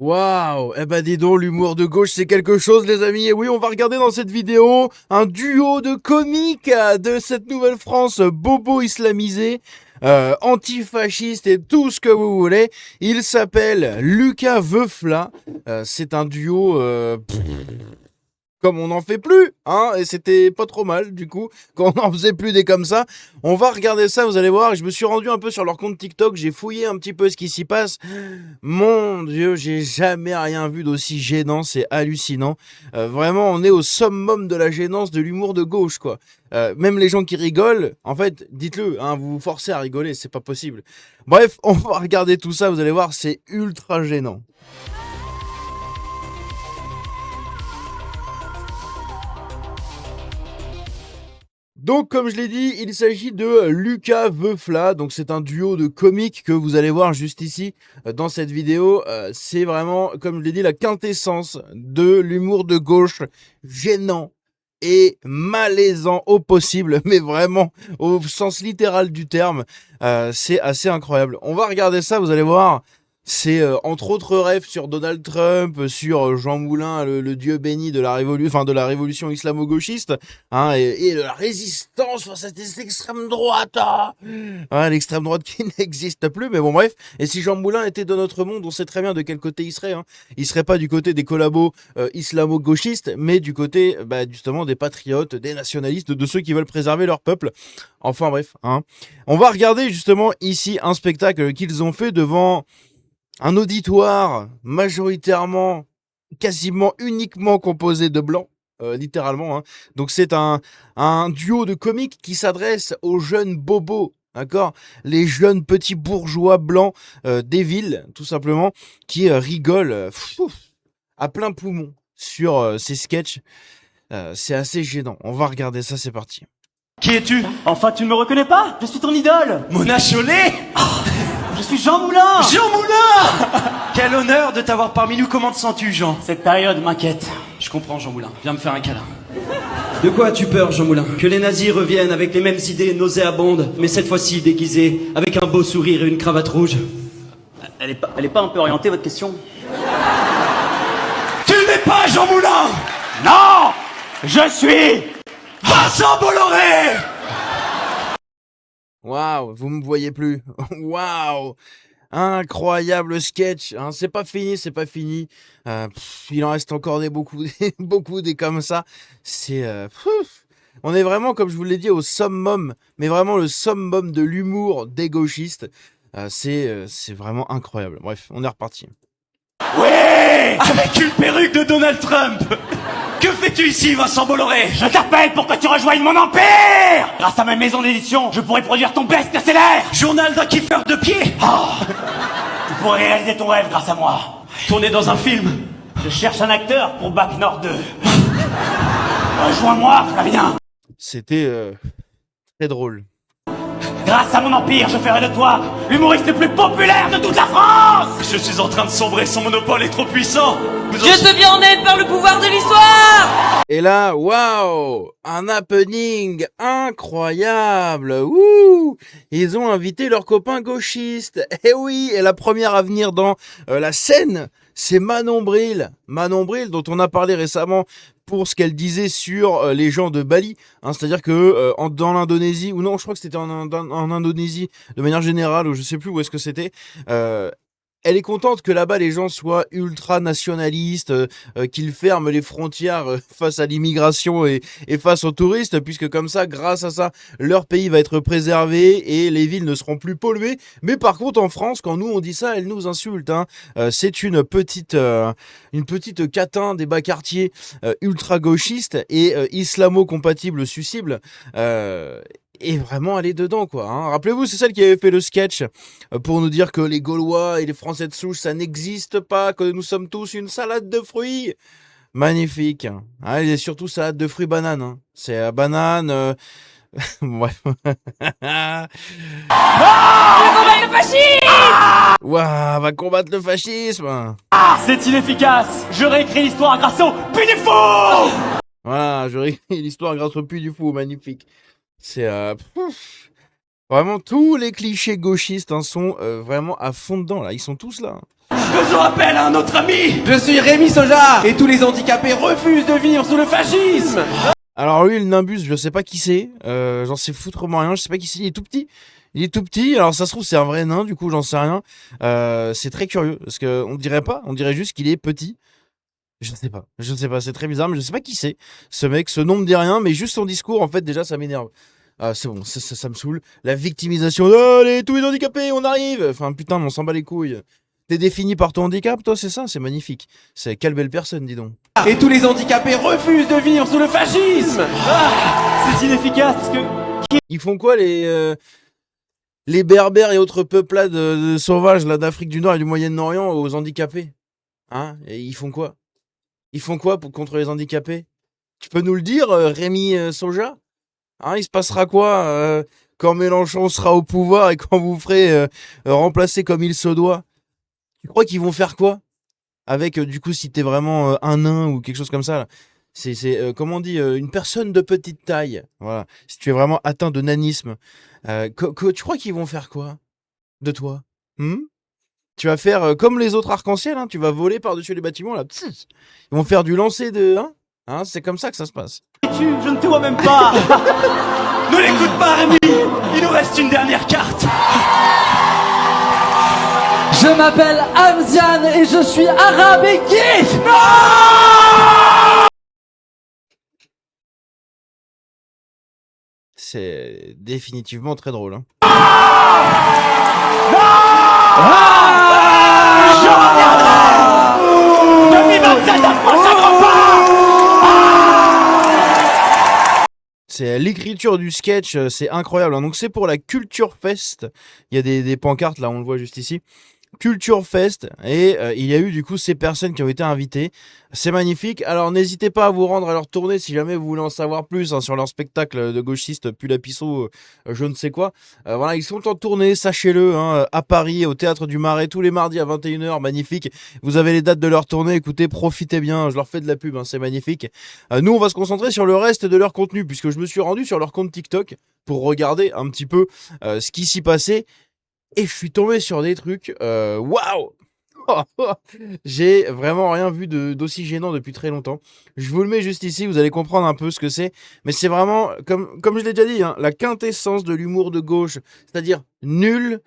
Waouh! Eh ben dis donc, l'humour de gauche c'est quelque chose les amis. Et oui, on va regarder dans cette vidéo un duo de comiques de cette nouvelle France bobo islamisé, antifasciste et tout ce que vous voulez. Il s'appelle Lucas Veufla. C'est un duo comme on n'en fait plus, hein, et c'était pas trop mal, du coup, quand on n'en faisait plus des comme ça. On va regarder ça, vous allez voir, je me suis rendu un peu sur leur compte TikTok, j'ai fouillé un petit peu ce qui s'y passe. Mon Dieu, j'ai jamais rien vu d'aussi gênant, c'est hallucinant. Vraiment, on est au summum de la gênance de l'humour de gauche, quoi. Même les gens qui rigolent, en fait, dites-le, hein, vous vous forcez à rigoler, c'est pas possible. Bref, on va regarder tout ça, vous allez voir, c'est ultra gênant. Donc, comme je l'ai dit, il s'agit de Lucas Veufla. Donc, c'est un duo de comiques que vous allez voir juste ici dans cette vidéo. C'est vraiment, comme je l'ai dit, la quintessence de l'humour de gauche, gênant et malaisant au possible, mais vraiment au sens littéral du terme. C'est assez incroyable. On va regarder ça, vous allez voir. C'est entre autres rêves sur Donald Trump, sur Jean Moulin, le dieu béni de la révolution islamo-gauchiste, hein, et de la résistance face à cette extrême droite, hein. Ouais, l'extrême droite qui n'existe plus, mais bon bref. Et si Jean Moulin était de notre monde, on sait très bien de quel côté il serait, hein. Il serait pas du côté des collabos islamo-gauchistes, mais du côté justement des patriotes, des nationalistes, de ceux qui veulent préserver leur peuple. Enfin bref, hein. On va regarder justement ici un spectacle qu'ils ont fait devant un auditoire majoritairement, quasiment uniquement composé de blancs, littéralement, hein. Donc c'est un duo de comiques qui s'adresse aux jeunes bobos, d'accord? Les jeunes petits bourgeois blancs des villes, tout simplement, qui rigolent à plein poumon sur ces sketchs. C'est assez gênant. On va regarder ça, c'est parti. Qui es-tu? Enfin, tu ne me reconnais pas? Je suis ton idole! Mona Chollet? Je suis Jean Moulin! Jean Moulin! Quel honneur de t'avoir parmi nous, comment te sens-tu, Jean? Cette période m'inquiète. Je comprends, Jean Moulin, viens me faire un câlin. De quoi as-tu peur, Jean Moulin? Que les nazis reviennent avec les mêmes idées nauséabondes, mais cette fois-ci déguisés, avec un beau sourire et une cravate rouge. Elle est pas un peu orientée, votre question? Tu n'es pas Jean Moulin! Non! Je suis... Vincent Bolloré! Waouh, vous me voyez plus. Waouh! Incroyable sketch, hein. C'est pas fini, c'est pas fini. Il en reste encore beaucoup, beaucoup des comme ça. C'est, on est vraiment, comme je vous l'ai dit, au summum, mais vraiment le summum de l'humour des gauchistes. C'est vraiment incroyable. Bref, on est reparti. Oui! Avec une perruque de Donald Trump! Que fais-tu ici, Vincent Bolloré? Je t'appelle pour que tu rejoignes mon empire! Grâce à ma maison d'édition, je pourrais produire ton best-seller! Journal d'un kiffeur de pied! Tu pourrais réaliser ton rêve grâce à moi. Tourné dans un film? Je cherche un acteur pour Bac Nord 2. Rejoins-moi, Flavien! C'était très drôle. Grâce à mon empire, je ferai de toi l'humoriste le plus populaire de toute la France! Je suis en train de sombrer, son monopole est trop puissant! Je te viens en aide par le pouvoir de l'histoire! Et là, waouh! Un happening incroyable! Ouh! Ils ont invité leurs copains gauchistes. Eh oui! Et la première à venir dans la scène, c'est Manon Bril. Manon Bril, dont on a parlé récemment pour ce qu'elle disait sur les gens de Bali. Hein, c'est-à-dire que dans l'Indonésie, ou non, je crois que c'était en Indonésie, de manière générale, ou je sais plus où est-ce que c'était, elle est contente que là-bas les gens soient ultra nationalistes, qu'ils ferment les frontières face à l'immigration et face aux touristes, puisque comme ça, grâce à ça, leur pays va être préservé et les villes ne seront plus polluées. Mais par contre, en France, quand nous on dit ça, elle nous insulte, hein. C'est une petite catin des bas quartiers ultra gauchiste et islamo-compatible suicible. Et vraiment aller dedans, quoi, hein. Rappelez-vous, c'est celle qui avait fait le sketch pour nous dire que les Gaulois et les Français de souche, ça n'existe pas, que nous sommes tous une salade de fruits. Magnifique. Ah, et surtout salade de fruits banane, hein. C'est banane. Bref. Combat le fascisme! Waouh, va combattre le fascisme. C'est inefficace! Je réécris l'histoire grâce au Puy du Fou! Voilà, je réécris l'histoire grâce au Puy du Fou, magnifique. C'est vraiment tous les clichés gauchistes, hein, sont vraiment à fond dedans là. Ils sont tous là. Faisons appel à un autre ami. Je suis Rémi Soja et tous les handicapés refusent de vivre sous le fascisme. Alors lui, le Nimbus, je sais pas qui c'est, j'en sais foutrement rien, je sais pas qui c'est, il est tout petit. Il est tout petit, alors ça se trouve c'est un vrai nain, du coup j'en sais rien. C'est très curieux, parce que on dirait pas, on dirait juste qu'il est petit. Je ne sais pas, c'est très bizarre, mais je sais pas qui c'est. Ce mec, ce nom me dit rien, mais juste son discours, en fait, déjà ça m'énerve. C'est bon, ça me saoule. La victimisation, allez, tous les handicapés, on arrive. Enfin putain, mais on s'en bat les couilles. T'es défini par ton handicap, toi, c'est ça? C'est magnifique. C'est quelle belle personne, dis donc. Et tous les handicapés refusent de vivre sous le fascisme. C'est inefficace parce que... Ils font quoi les berbères et autres peuplades de sauvages là d'Afrique du Nord et du Moyen-Orient aux handicapés? Hein? Et ils font quoi? Ils font quoi contre les handicapés? Tu peux nous le dire, Rémi Soja? Hein, il se passera quoi quand Mélenchon sera au pouvoir et quand vous ferez remplacer comme il se doit? Tu crois qu'ils vont faire quoi? Avec, du coup, si t'es vraiment un nain ou quelque chose comme ça, là. C'est comment on dit, une personne de petite taille. Voilà. Si tu es vraiment atteint de nanisme, tu crois qu'ils vont faire quoi de toi? Tu vas faire comme les autres arcs-en-ciel, hein, tu vas voler par-dessus les bâtiments, là. Pss, ils vont faire du lancer de... Hein, c'est comme ça que ça se passe. Je ne te vois même pas. Ne l'écoute pas, Rémi. Il nous reste une dernière carte. Je m'appelle Hamzian et je suis arabe et gay. C'est définitivement très drôle. Hein. Je reviendrai. 2027 approche pas. C'est l'écriture du sketch, c'est incroyable. Hein. Donc c'est pour la Culture Fest. Il y a des pancartes là, on le voit juste ici. Culture Fest, et il y a eu du coup ces personnes qui ont été invitées. C'est magnifique. Alors n'hésitez pas à vous rendre à leur tournée si jamais vous voulez en savoir plus sur leur spectacle de gauchistes Pulapisso, je ne sais quoi. Voilà, ils sont en tournée, sachez-le, hein, à Paris, au Théâtre du Marais, tous les mardis à 21h, magnifique. Vous avez les dates de leur tournée, écoutez, profitez bien, je leur fais de la pub, hein, c'est magnifique. Nous, on va se concentrer sur le reste de leur contenu, puisque je me suis rendu sur leur compte TikTok pour regarder un petit peu ce qui s'y passait. Et je suis tombé sur des trucs, waouh. J'ai vraiment rien vu d'aussi gênant depuis très longtemps. Je vous le mets juste ici, vous allez comprendre un peu ce que c'est. Mais c'est vraiment, comme je l'ai déjà dit, hein, la quintessence de l'humour de gauche. C'est-à-dire nul,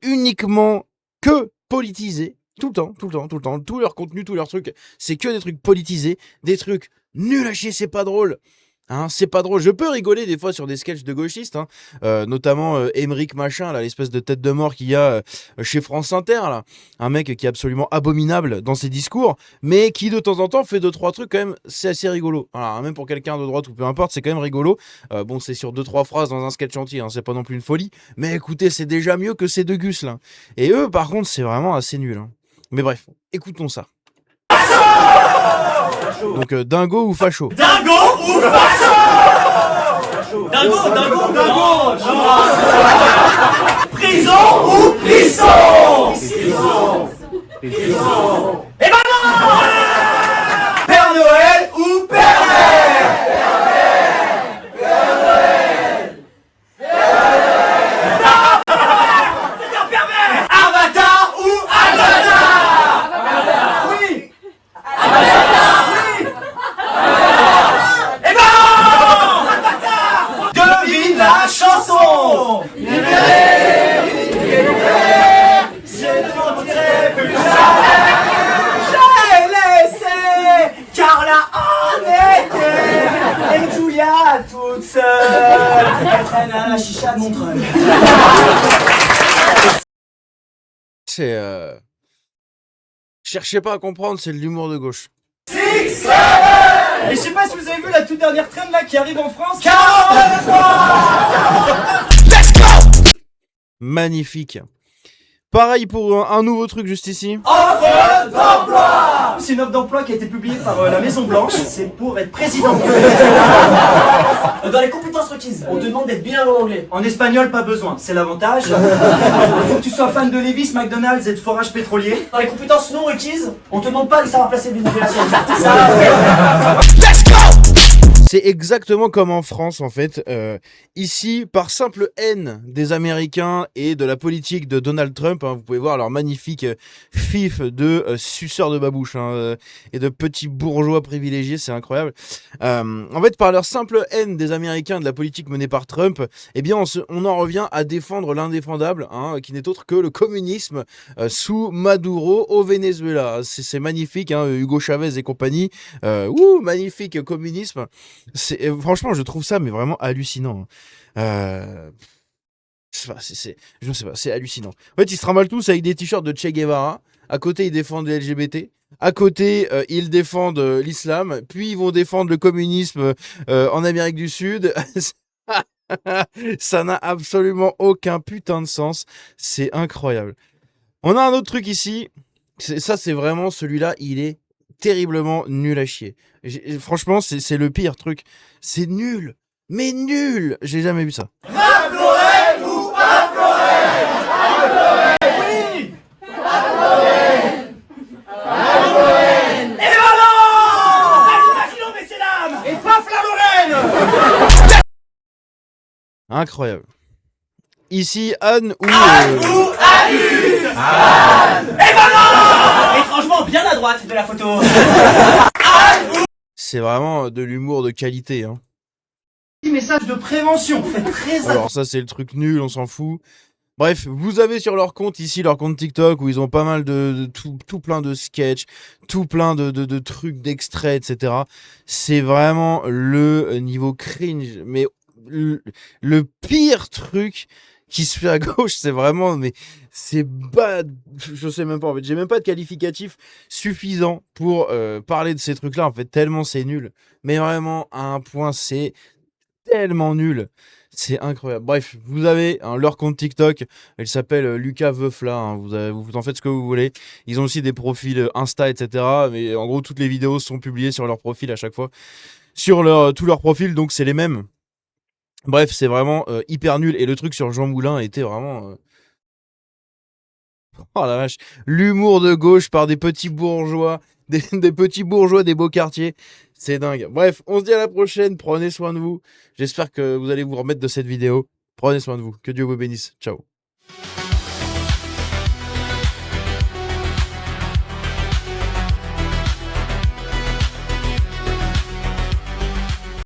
uniquement que politisé. Tout le temps. Tout leur contenu, tous leurs trucs, c'est que des trucs politisés. Des trucs nuls à chier, c'est pas drôle. Hein, c'est pas drôle. Je peux rigoler des fois sur des sketchs de gauchistes, hein. Notamment Émeric Machin, là, l'espèce de tête de mort qu'il y a chez France Inter, là. Un mec qui est absolument abominable dans ses discours, mais qui de temps en temps fait 2-3 trucs quand même, c'est assez rigolo. Voilà, même pour quelqu'un de droite ou peu importe, c'est quand même rigolo. Bon, c'est sur 2-3 phrases dans un sketch entier, hein, c'est pas non plus une folie, mais écoutez, c'est déjà mieux que ces deux gus là. Et eux, par contre, c'est vraiment assez nul. Hein. Mais bref, écoutons ça. Donc dingo ou facho? Dingo ou facho? Dingo. Prison ou prison? Eh ben non! Père Noël ou pervers? C'est un pervers! Avatar ou Avatar? Oui! Devine la chanson. Je ne mentirai plus jamais. J'ai laissé Carla en été et Julia toute seule. Elle traîne à la chicha de Montreuil. C'est cherchez pas à comprendre, c'est de l'humour de gauche. Et je sais pas si vous avez vu la toute dernière traîne là qui arrive en France. 43. Magnifique. Pareil pour un nouveau truc juste ici. Offre d'emploi. C'est une offre d'emploi qui a été publiée par la Maison Blanche. C'est pour être président. Dans les compétences requises, on te demande d'être bilingue en anglais. En espagnol, pas besoin, c'est l'avantage. Il faut que tu sois fan de Levi's, McDonald's et de forage pétrolier. Dans les compétences non requises, on te demande pas de savoir placer une navigation. C'est exactement comme en France, en fait. Ici, par simple haine des Américains et de la politique de Donald Trump, hein, vous pouvez voir leur magnifique fif de suceurs de babouche et de petits bourgeois privilégiés, c'est incroyable. En fait, par leur simple haine des Américains et de la politique menée par Trump, eh bien, on en revient à défendre l'indéfendable, hein, qui n'est autre que le communisme sous Maduro au Venezuela. C'est magnifique, hein, Hugo Chavez et compagnie. Magnifique communisme. Franchement, je trouve ça mais vraiment hallucinant. Je sais pas, c'est hallucinant. En fait, ils se trimballent tous avec des t-shirts de Che Guevara. À côté, ils défendent les LGBT. À côté, ils défendent l'islam. Puis, ils vont défendre le communisme en Amérique du Sud. Ça n'a absolument aucun putain de sens. C'est incroyable. On a un autre truc ici. Ça, c'est vraiment celui-là. Il est terriblement nul à chier. Franchement, c'est le pire truc. C'est nul. Mais nul. J'ai jamais vu ça. Incroyable. Ici, Anne ou... Étrangement bien à droite de la photo. C'est vraiment de l'humour de qualité, hein. Message de prévention, faites très attention. Alors ça, c'est le truc nul, on s'en fout. Bref, vous avez sur leur compte ici, leur compte TikTok, où ils ont pas mal de tout plein de sketchs, tout plein de trucs, d'extraits, etc. C'est vraiment le niveau cringe. Mais le pire truc qui se fait à gauche, c'est vraiment, mais c'est bad. Je sais même pas, en fait, j'ai même pas de qualificatif suffisant pour parler de ces trucs-là, en fait, tellement c'est nul. Mais vraiment, à un point, c'est tellement nul. C'est incroyable. Bref, vous avez leur compte TikTok. Elle s'appelle Lucas Veufla. Hein. Vous en faites ce que vous voulez. Ils ont aussi des profils Insta, etc. Mais en gros, toutes les vidéos sont publiées sur leur profil à chaque fois. Sur tous leurs profils, donc c'est les mêmes. Bref, c'est vraiment hyper nul. Et le truc sur Jean Moulin était vraiment... Oh la vache. L'humour de gauche par des petits bourgeois. Des petits bourgeois des beaux quartiers. C'est dingue. Bref, on se dit à la prochaine. Prenez soin de vous. J'espère que vous allez vous remettre de cette vidéo. Prenez soin de vous. Que Dieu vous bénisse. Ciao.